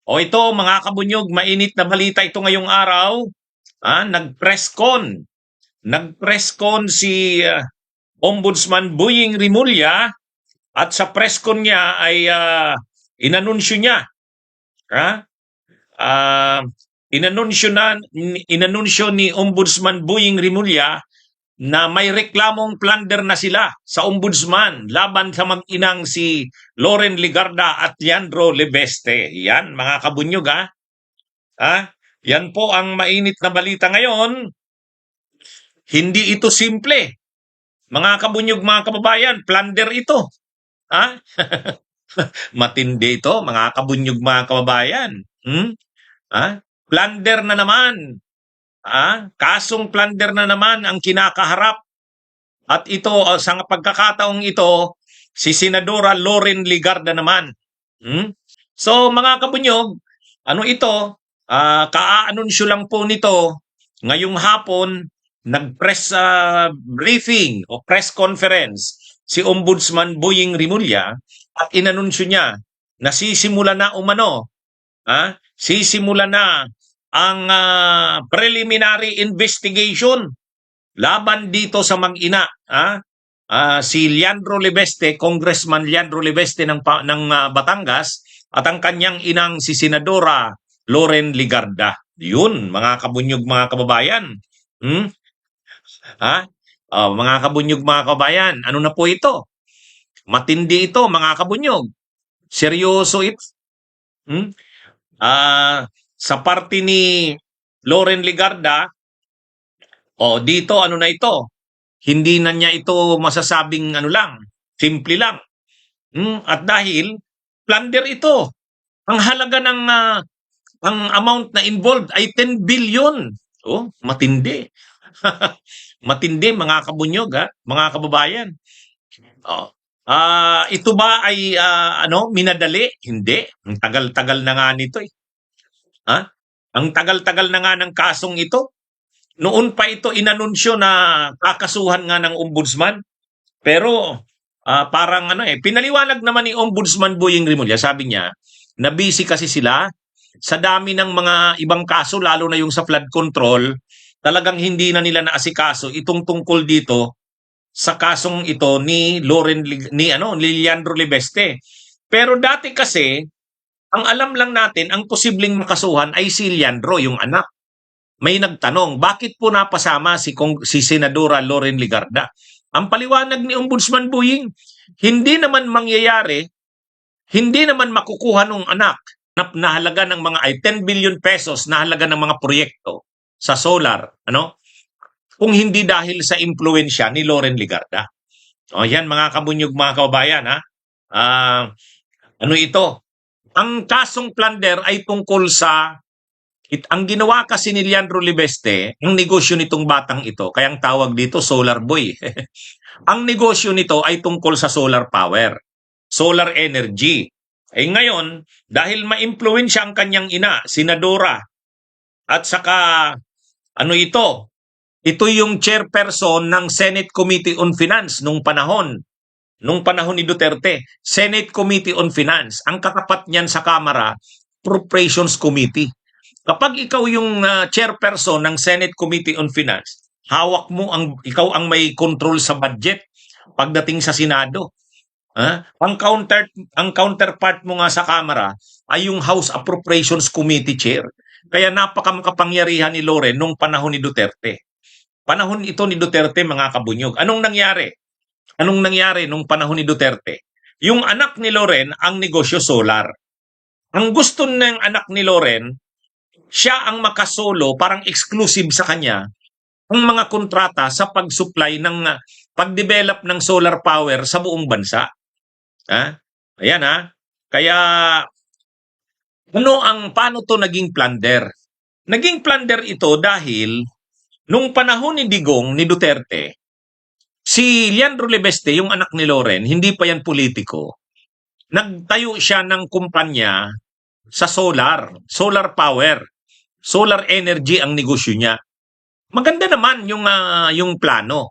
O ito mga kabunyog, mainit na balita ito ngayong araw. Nag-press con. Nag-press con si Ombudsman Boying Rimulya at sa press con niya ay inanunsyo niya. Ah, inanunsyo ni Ombudsman Boying Rimulya na may reklamong plunder na sila sa ombudsman laban sa mag-inang si Loren Legarda at Leandro Lebeste. Yan, mga kabunyog yan po ang mainit na balita ngayon. Hindi ito simple. Mga kabunyog, mga kababayan, plunder ito. Matindi ito, mga kabunyog, mga kababayan. Plunder na naman. Kasong plunder na naman ang kinakaharap. At ito, sa pagkakataong ito, si Senadora Loren Legarda naman. So, mga kabunyog, ano ito? Ka-anunsyo lang po nito ngayong hapon, nag-press briefing o press conference si Ombudsman Boying Rimulya at inanunsyo niya na sisimula na sisimula na ang preliminary investigation laban dito sa mag-ina. Si Leandro Lebeste, Congressman Leandro Lebeste ng Batangas at ang kanyang inang si Senadora Loren Legarda. Yun, mga kabunyog, mga kababayan. Mga kabunyog, mga kababayan, ano na po ito? Matindi ito, mga kabunyog. Seryoso ito. Sa parte ni Loren Legarda, dito ano na ito? Hindi na niya ito masasabing simple lang. At dahil plunder ito. Ang halaga ng ang amount na involved ay 10 billion. Matindi. Matindi, mga kabunyog, mga kababayan. Ito ba ay minadali? Hindi. Ang tagal-tagal na nga nito. Ang tagal-tagal na nga ng kasong ito. Noon pa ito inanunsyo na kakasuhan nga ng ombudsman. Pero parang pinaliwanag naman ni Ombudsman Boying Rimulya, sabi niya, na busy kasi sila sa dami ng mga ibang kaso, lalo na yung sa flood control, talagang hindi na nila naasikaso itong tungkol dito sa kasong ito ni Leandro Lebeste. Pero dati kasi, ang alam lang natin, ang posibleng makasuhan ay si Leandro, yung anak. May nagtanong, bakit po napasama si Senadora Loren Legarda? Ang paliwanag ni Ombudsman Boying, hindi naman mangyayari, hindi naman makukuha ng anak na halaga ng mga 10 billion pesos na halaga ng mga proyekto sa solar, kung hindi dahil sa impluensya ni Loren Legarda. Yan, mga kabunyog, mga kababayan, ito? Ang kasong plunder ay tungkol sa ang ginawa kasi ni Leandro Lebeste, ang negosyo nitong batang ito, kaya ang tawag dito solar boy. Ang negosyo nito ay tungkol sa solar power, solar energy. Ngayon, dahil ma-impluwensya ang kanyang ina, Senadora, at saka ito yung chairperson ng Senate Committee on Finance nung panahon ni Duterte, Senate Committee on Finance. Ang katapat niyan sa Kamara, Appropriations Committee. Kapag ikaw yung chairperson ng Senate Committee on Finance, hawak mo ikaw ang may control sa budget pagdating sa Senado. Ang counterpart mo nga sa Kamara ay yung House Appropriations Committee chair. Kaya napakamakapangyarihan ni Loren nung panahon ni Duterte. Panahon ito ni Duterte, mga kabunyog. Anong nangyari? Anong nangyari nung panahon ni Duterte? Yung anak ni Loren ang negosyo solar. Ang gusto ng anak ni Loren, siya ang makasolo, parang exclusive sa kanya, ang mga kontrata sa pag-supply ng pag-develop ng solar power sa buong bansa. Ayan Kaya paano to naging plunder? Naging plunder ito dahil nung panahon ni Digong, ni Duterte, si Leandro Lebeste, yung anak ni Loren, hindi pa yan politiko, nagtayo siya ng kumpanya sa solar power, solar energy ang negosyo niya. Maganda naman yung plano.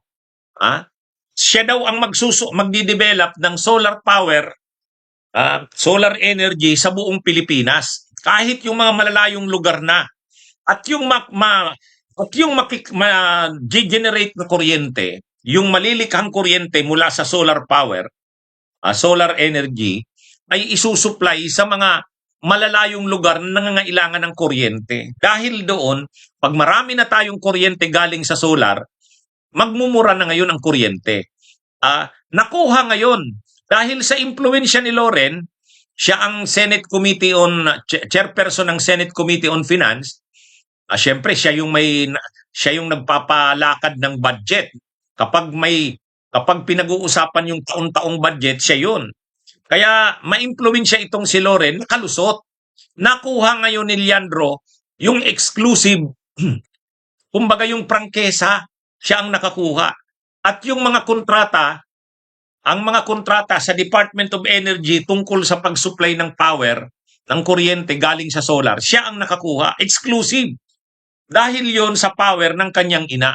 Siya daw ang magdi-develop ng solar power, solar energy sa buong Pilipinas. kahit yung mga malalayong lugar na, at yung generate na kuryente, yung malilikhang kuryente mula sa solar power, solar energy, ay isusupply sa mga malalayong lugar na nangangailangan ng kuryente. Dahil doon, pag marami na tayong kuryente galing sa solar, magmumura na ngayon ang kuryente. Nakuha ngayon dahil sa impluwensya ni Loren, siya ang chairperson ng Senate Committee on Finance. Siyempre siya yung nagpapalakad ng budget. Kapag pinag-uusapan yung taon-taong budget, siya yun. Kaya maimpluwensya itong si Loren, nakalusot. Nakuha ngayon ni Leandro yung exclusive, kumbaga yung prangkesa, siya ang nakakuha. At yung mga kontrata, ang mga kontrata sa Department of Energy tungkol sa pag-supply ng power, ng kuryente galing sa solar, siya ang nakakuha. Exclusive. Dahil yon sa power ng kanyang ina.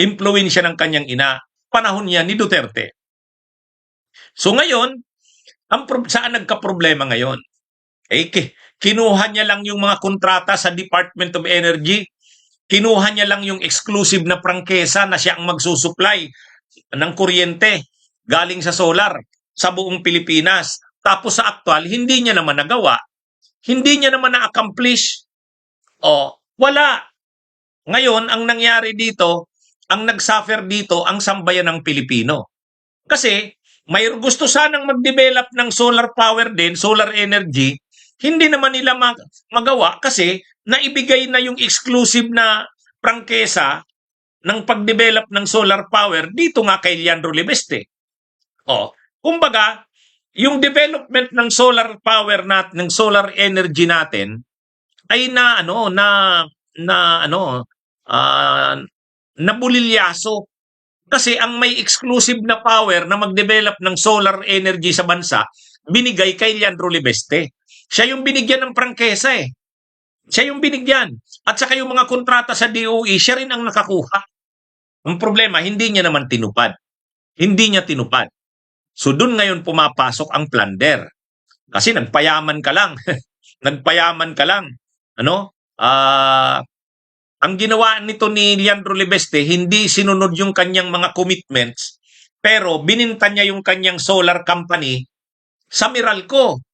Impluwensya ng kanyang ina. Panahon niya ni Duterte. So ngayon, saan nagka-problema ngayon? Kinuha niya lang yung mga kontrata sa Department of Energy. Kinuha niya lang yung exclusive na prangkesa na siya ang magsusupply ng kuryente galing sa solar sa buong Pilipinas. Tapos sa aktual, hindi niya naman nagawa. Hindi niya naman na-accomplish. Wala. Ngayon, ang nangyari dito, ang nagsuffer dito, ang sambayan ng Pilipino. Kasi, may gusto sanang mag-develop ng solar power din, solar energy, hindi naman nila magawa kasi naibigay na yung exclusive na prangkesa ng pag-develop ng solar power dito nga kay Leandro Libeste. Kumbaga, yung development ng solar power ng solar energy natin ay nabulilyaso. Kasi ang may exclusive na power na mag-develop ng solar energy sa bansa, binigay kay Leandro Libeste. Siya yung binigyan ng prangkesa eh. Siya yung binigyan. At saka yung mga kontrata sa DOE, siya rin ang nakakuha. Ang problema, hindi niya naman tinupad. Hindi niya tinupad. So doon ngayon pumapasok ang plunder. Kasi nagpayaman ka lang. Nagpayaman ka lang. Ang ginawa nito ni Leandro Libeste, hindi sinunod yung kanyang mga commitments, pero bininta niya yung kanyang solar company sa Meralco.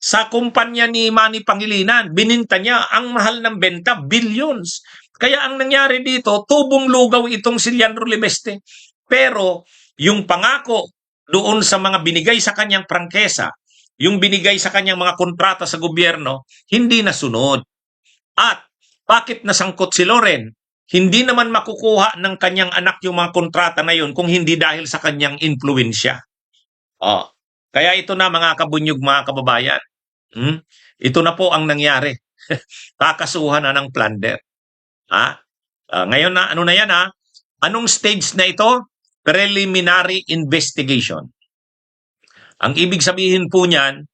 Sa kumpanya ni Manny Pangilinan, bininta niya ang mahal ng benta, billions. Kaya ang nangyari dito, tubong lugaw itong si Leandro Libeste. Pero yung pangako doon sa mga binigay sa kanyang prangkesa, yung binigay sa kanyang mga kontrata sa gobyerno, hindi nasunod. At bakit nasangkot si Loren? Hindi naman makukuha ng kanyang anak yung mga kontrata na yun kung hindi dahil sa kanyang influensya. Kaya ito na mga kabunyog, mga kababayan. Ito na po ang nangyari. Kakasuhan na ng plunder. Ngayon na, ano na yan Anong stage na ito? Preliminary investigation. Ang ibig sabihin po niyan,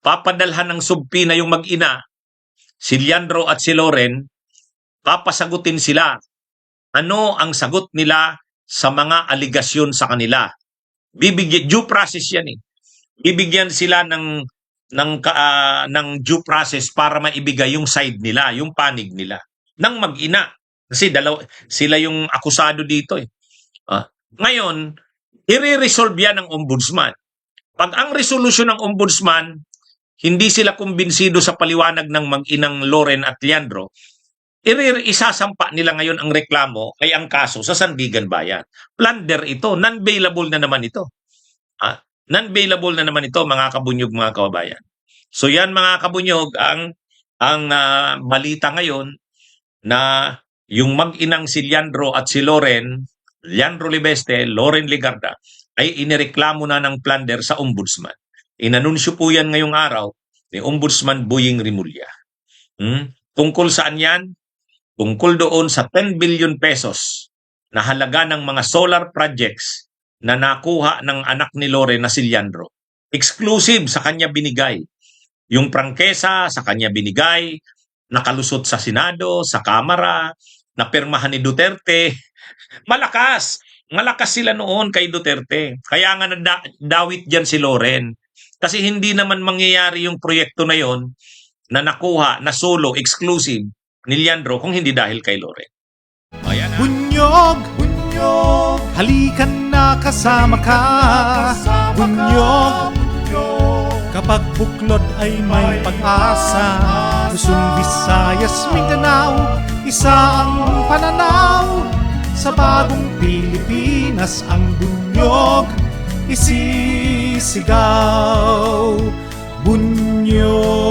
papadalhan ng subpoena yung mag-ina, si Leandro at si Loren, papasagutin sila. Ano ang sagot nila sa mga aligasyon sa kanila? Bibigyan, due process yan eh. Bibigyan sila ng due process para maibigay yung side nila, yung panig nila, ng mag-ina. Kasi sila yung akusado dito eh. Ngayon, i-resolve yan ng ombudsman. Pag ang resolusyon ng ombudsman, hindi sila kumbinsido sa paliwanag ng mag-inang Loren at Leandro, isasampa nila ngayon ang reklamo ay ang kaso sa Sandigan Bayan. Plunder ito, non-bailable na naman ito. Non-bailable na naman ito, mga kabunyog, mga kababayan. So yan, mga kabunyog, ang balita ngayon na yung mag-inang si Leandro at si Loren, Leandro Libeste, Loren Legarda, ay inireklamo na ng plunder sa ombudsman. Inanunsyo po yan ngayong araw ni Ombudsman Boying Rimulya. Tungkol saan yan? Tungkol doon sa 10 billion pesos na halaga ng mga solar projects na nakuha ng anak ni Loren na si Leandro. Exclusive sa kanya binigay. Yung prangkesa sa kanya binigay, nakalusot sa Senado, sa Kamara, napirmahan ni Duterte. Malakas sila noon kay Duterte. Kaya nga dawit dyan si Loren. Kasi hindi naman mangyayari yung proyekto na yon na nakuha, na solo, exclusive ni Leandro kung hindi dahil kay Loren. Ayan na. Bunyog, bunyog, halikan na kasama ka. Bunyog, kapag buklod ay may pag-asa. Luzon, Visayas, Mindanao, isa ang pananaw. Sa bagong Pilipinas ang bunyog isisigaw. Bunyog.